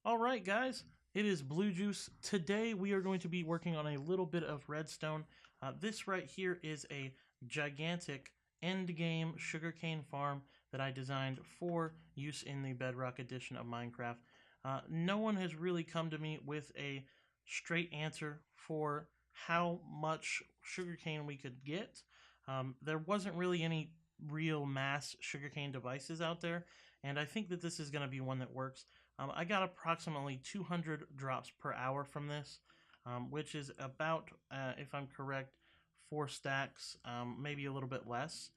Alright guys, it is Blue Juice. Today we are going to be working on a little bit of redstone. This right here is a gigantic endgame sugarcane farm that I designed for use in the Bedrock edition of Minecraft. No one has really come to me with a straight answer for how much sugarcane we could get. There wasn't really any real mass sugarcane devices out there, and I think that this is going to be one that works. I got approximately 200 drops per hour from this, which is about, if I'm correct, 4 stacks, maybe a little bit less.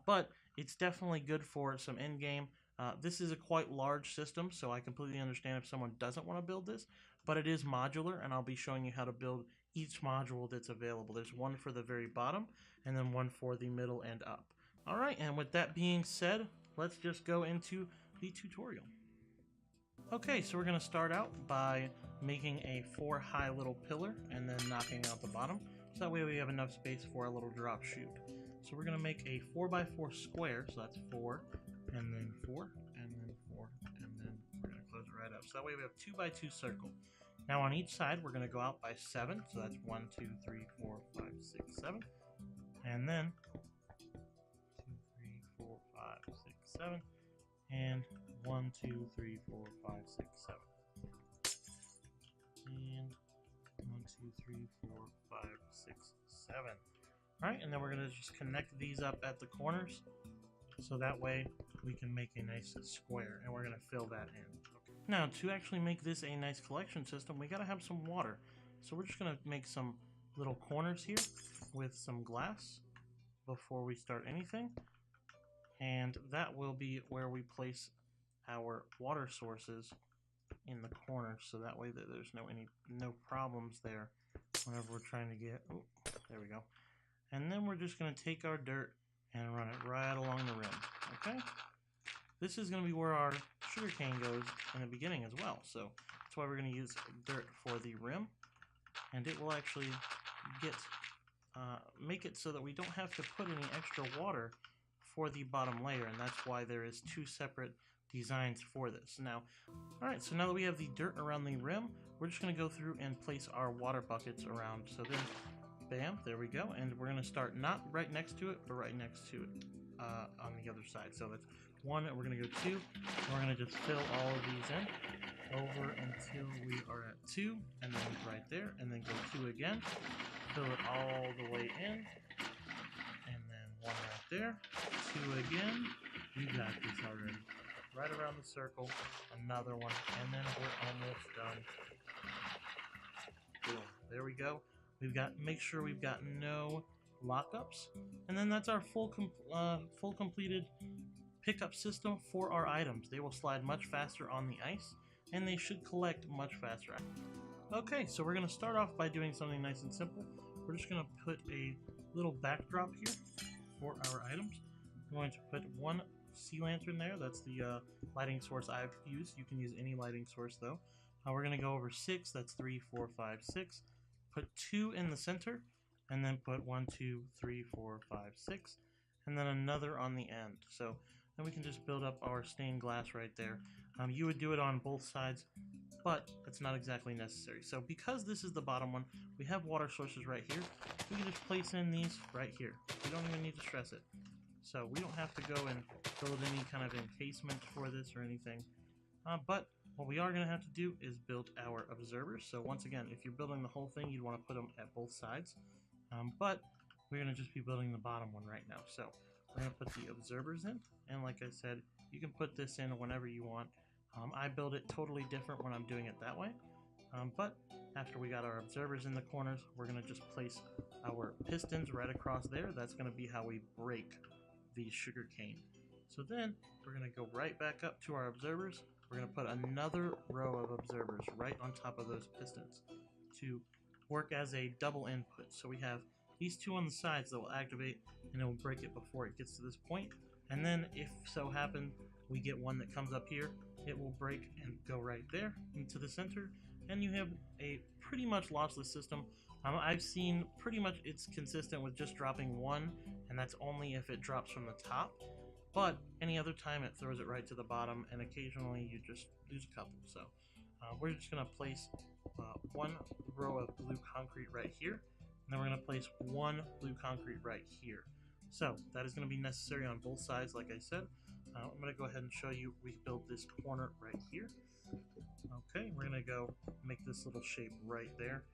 But it's definitely good for some in-game. This is a quite large system, so I completely understand if someone doesn't want to build this, but it is modular, and I'll be showing you how to build each module that's available. There's one for the very bottom, and then one for the middle and up. Alright, and with that being said, let's just go into the tutorial. Okay, so we're going to start out by making a 4 high little pillar and then knocking out the bottom. So that way we have enough space for our little drop chute. So we're going to make a 4x4 square, so that's 4, and then 4, and then 4, and then we're going to close it right up. So that way we have 2x2 circle. Now on each side we're going to go out by 7, so that's 1, 2, 3, 4, 5, 6, 7. And then 2, 3, 4, 5, 6, 7. And 1, 2, 3, 4, 5, 6, 7. And 1, 2, 3, 4, 5, 6, 7. Alright, and then we're going to just connect these up at the corners, so that way we can make a nice square, and we're going to fill that in. Okay. Now, to actually make this a nice collection system, we got to have some water. So we're just going to make some little corners here with some glass before we start anything. And that will be where we place our water sources in the corners, so that way that there's no problems there whenever we're trying to get. Oh, there we go. And then we're just going to take our dirt and run it right along the rim. Okay. This is going to be where our sugarcane goes in the beginning as well. So that's why we're going to use dirt for the rim, and it will actually make it so that we don't have to put any extra water for the bottom layer, and that's why there is 2 separate designs for this. Now, alright, so now that we have the dirt around the rim, we're just going to go through and place our water buckets around. So then, bam, there we go, and we're going to start not right next to it, but right next to it on the other side. So that's 1, and we're going to go 2, and we're going to just fill all of these in over until we are at 2, and then right there, and then go 2 again, fill it all the way in, and then 1 right there, 2 again. You got this already. Right around the circle, another one, and then we're almost done. Boom. There we go. Make sure we've got no lockups, and then that's our full completed pickup system for our items. They will slide much faster on the ice, and they should collect much faster. Okay, so we're going to start off by doing something nice and simple. We're just going to put a little backdrop here for our items. I'm going to put 1 sea lantern there. That's the lighting source I've used. You can use any lighting source though. We're going to go over 6. That's 3, 4, 5, 6. Put 2 in the center, and then put 1, 2, 3, 4, 5, 6, and then another on the end. So then we can just build up our stained glass right there. You would do it on both sides, but it's not exactly necessary. So because this is the bottom one, we have water sources right here. We can just place in these right here. We don't even need to stress it. So we don't have to go and build any kind of encasement for this or anything. But what we are going to have to do is build our observers. So once again, if you're building the whole thing, you'd want to put them at both sides. But we're going to just be building the bottom one right now. So we're going to put the observers in. And like I said, you can put this in whenever you want. I build it totally different when I'm doing it that way. But after we got our observers in the corners, we're going to just place our pistons right across there. That's going to be how we break the sugar cane. So then we're going to go right back up to our observers. We're going to put another row of observers right on top of those pistons to work as a double input. So we have these 2 on the sides that will activate, and it will break it before it gets to this point. And then if so happen we get one that comes up here, it will break and go right there into the center, and you have a pretty much lossless system. I've seen pretty much it's consistent with just dropping 1, and that's only if it drops from the top. But any other time it throws it right to the bottom, and occasionally you just lose a couple. So We're just going to place one row of blue concrete right here, and then we're going to place one blue concrete right here. So that is going to be necessary on both sides, like I said. I'm going to go ahead and show you. We built this corner right here. Okay, we're going to go make this little shape right there.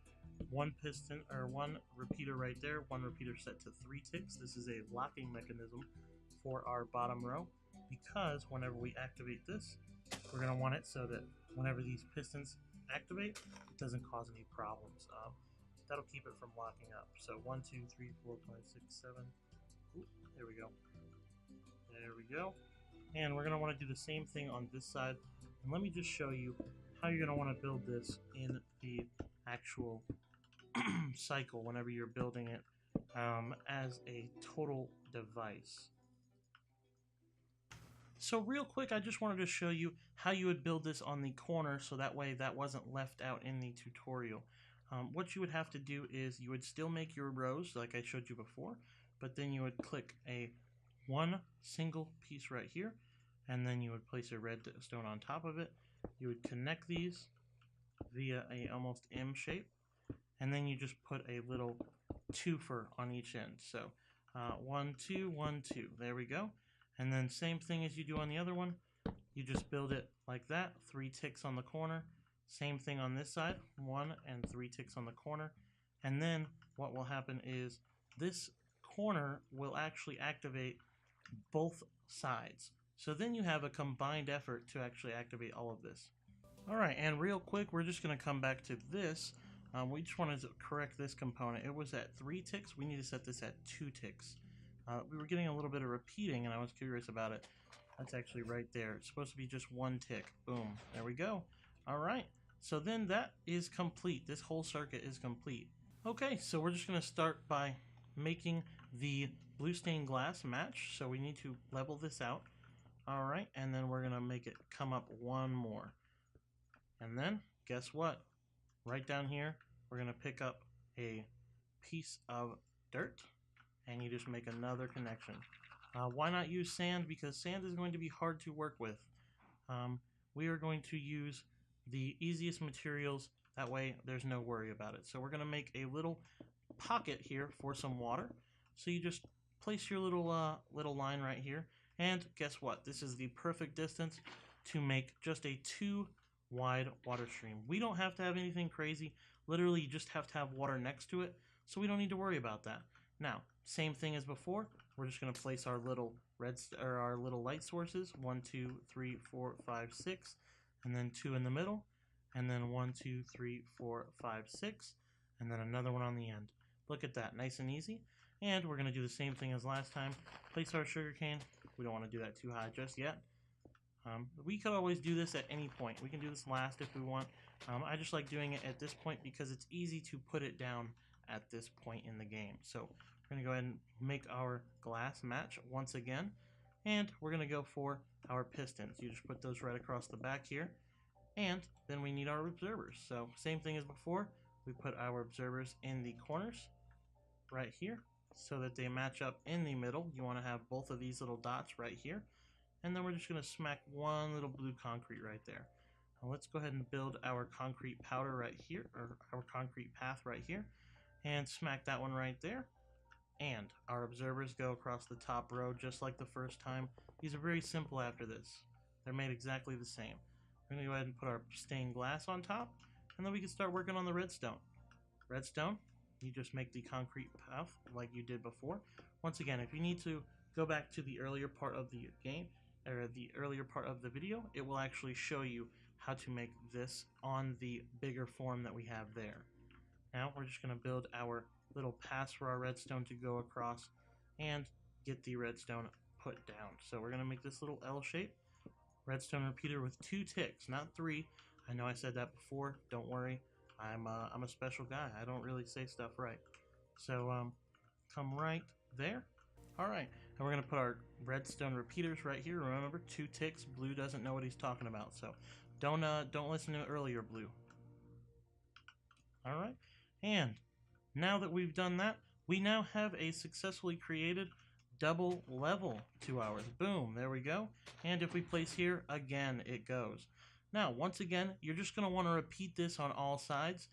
One piston or one repeater right there, one repeater set to 3 ticks. This is a locking mechanism for our bottom row, because whenever we activate this, we're going to want it so that whenever these pistons activate, it doesn't cause any problems. That'll keep it from locking up. So 1, 2, 3, 4, 5, 6, 7. Ooh, there we go. There we go. And we're going to want to do the same thing on this side. And let me just show you how you're going to want to build this in the actual cycle whenever you're building it as a total device. So real quick, I just wanted to show you how you would build this on the corner, so that way that wasn't left out in the tutorial. What you would have to do is you would still make your rows like I showed you before, but then you would click a one single piece right here, and then you would place a redstone on top of it. You would connect these via a almost M shape, and then you just put a little twofer on each end. So 1, 2, 1, 2. There we go. And then same thing as you do on the other one. You just build it like that. 3 ticks on the corner. Same thing on this side. 1 and 3 ticks on the corner. And then what will happen is this corner will actually activate both sides. So then you have a combined effort to actually activate all of this. Alright, and real quick, we're just going to come back to this. We just wanted to correct this component. It was at 3 ticks. We need to set this at 2 ticks. We were getting a little bit of repeating, and I was curious about it. That's actually right there. It's supposed to be just 1 tick. Boom. There we go. Alright, so then that is complete. This whole circuit is complete. Okay, so we're just going to start by making the blue stained glass match. So we need to level this out. Alright, and then we're going to make it come up one more. And then, guess what? Right down here, we're going to pick up a piece of dirt, and you just make another connection. Why not use sand? Because sand is going to be hard to work with. We are going to use the easiest materials. That way, there's no worry about it. So we're going to make a little pocket here for some water. So you just place your little little line right here. And guess what? This is the perfect distance to make just a 2 wide water stream. We don't have to have anything crazy. Literally, you just have to have water next to it, so we don't need to worry about that. Now, same thing as before. We're just going to place our little our little light sources. 1, 2, 3, 4, 5, 6, and then 2 in the middle, and then 1, 2, 3, 4, 5, 6, and then another one on the end. Look at that, nice and easy. And we're going to do the same thing as last time. Place our sugarcane. We don't want to do that too high just yet. We could always do this at any point. We can do this last if we want. I just like doing it at this point because it's easy to put it down at this point in the game. So we're going to go ahead and make our glass match once again. And we're going to go for our pistons. You just put those right across the back here. And then we need our observers. So same thing as before. We put our observers in the corners right here so that they match up in the middle. You want to have both of these little dots right here. And then we're just going to smack one little blue concrete right there. Now let's go ahead and build our concrete powder right here, or our concrete path right here, and smack that one right there. And our observers go across the top row just like the first time. These are very simple after this. They're made exactly the same. We're going to go ahead and put our stained glass on top, and then we can start working on the redstone. Redstone, you just make the concrete path like you did before. Once again, if you need to go back to the earlier part of the game, or the earlier part of the video, it will actually show you how to make this on the bigger form that we have there. Now we're just going to build our little paths for our redstone to go across and get the redstone put down. So we're going to make this little L shape, redstone repeater with 2 ticks, not 3. I know I said that before, don't worry, I'm a special guy, I don't really say stuff right. So come right there. Alright, and we're going to put our redstone repeaters right here. Remember, 2 ticks. Blue doesn't know what he's talking about, so don't listen to earlier, Blue. Alright, and now that we've done that, we now have a successfully created double level to ours. Boom, there we go. And if we place here, again, it goes. Now, once again, you're just going to want to repeat this on all sides.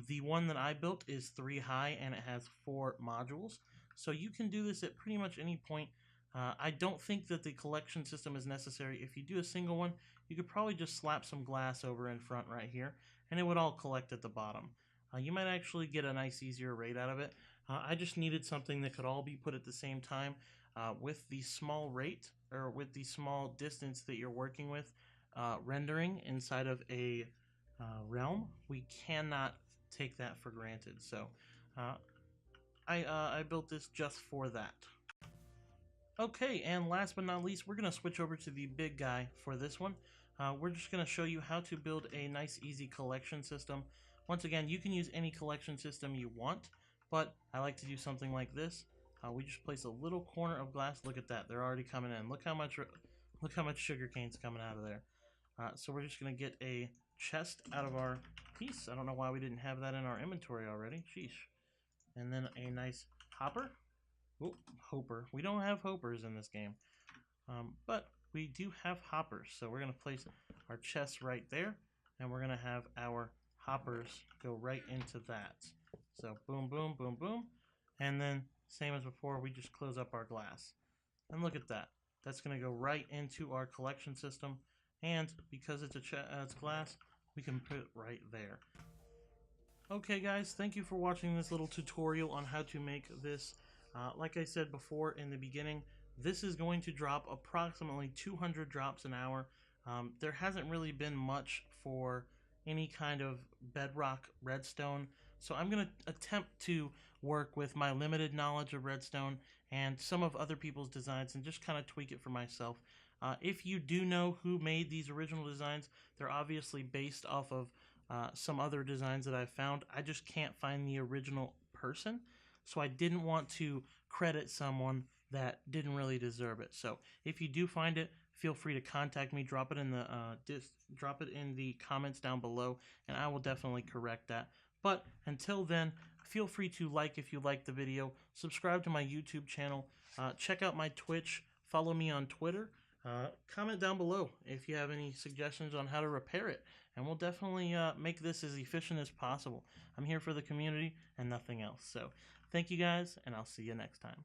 The one that I built is 3 high and it has 4 modules. So you can do this at pretty much any point. I don't think that the collection system is necessary. If you do a single one, you could probably just slap some glass over in front right here and it would all collect at the bottom. You might actually get a nice easier rate out of it. I just needed something that could all be put at the same time with the small rate or with the small distance that you're working with. Rendering inside of a realm, we cannot take that for granted. So uh, I built this just for that. Okay, and last but not least, we're going to switch over to the big guy for this one. We're just going to show you how to build a nice, easy collection system. Once again, you can use any collection system you want, but I like to do something like this. We just place a little corner of glass. Look at that; they're already coming in. Look how much sugar cane's coming out of there. So we're just going to get a chest out of our piece. I don't know why we didn't have that in our inventory already. Sheesh. And then a nice hopper. Ooh, hoper. We don't have hopers in this game. But we do have hoppers. So we're going to place our chest right there. And we're going to have our hoppers go right into that. So boom, boom, boom, boom. And then same as before, we just close up our glass. And look at that. That's going to go right into our collection system. And because it's glass, we can put it right there. Okay guys, thank you for watching this little tutorial on how to make this. Like I said before in the beginning, this is going to drop approximately 200 drops an hour. There hasn't really been much for any kind of bedrock redstone, so I'm going to attempt to work with my limited knowledge of redstone and some of other people's designs and just kind of tweak it for myself. If you do know who made these original designs, they're obviously based off of some other designs that I've found. I just can't find the original person, so I didn't want to credit someone that didn't really deserve it. So if you do find it, feel free to contact me. Drop it in the comments down below, and I will definitely correct that. But until then, feel free to like if you liked the video, subscribe to my YouTube channel, check out my Twitch, follow me on Twitter. Comment down below if you have any suggestions on how to repair it, and we'll definitely make this as efficient as possible. I'm here for the community and nothing else. So thank you guys, and I'll see you next time.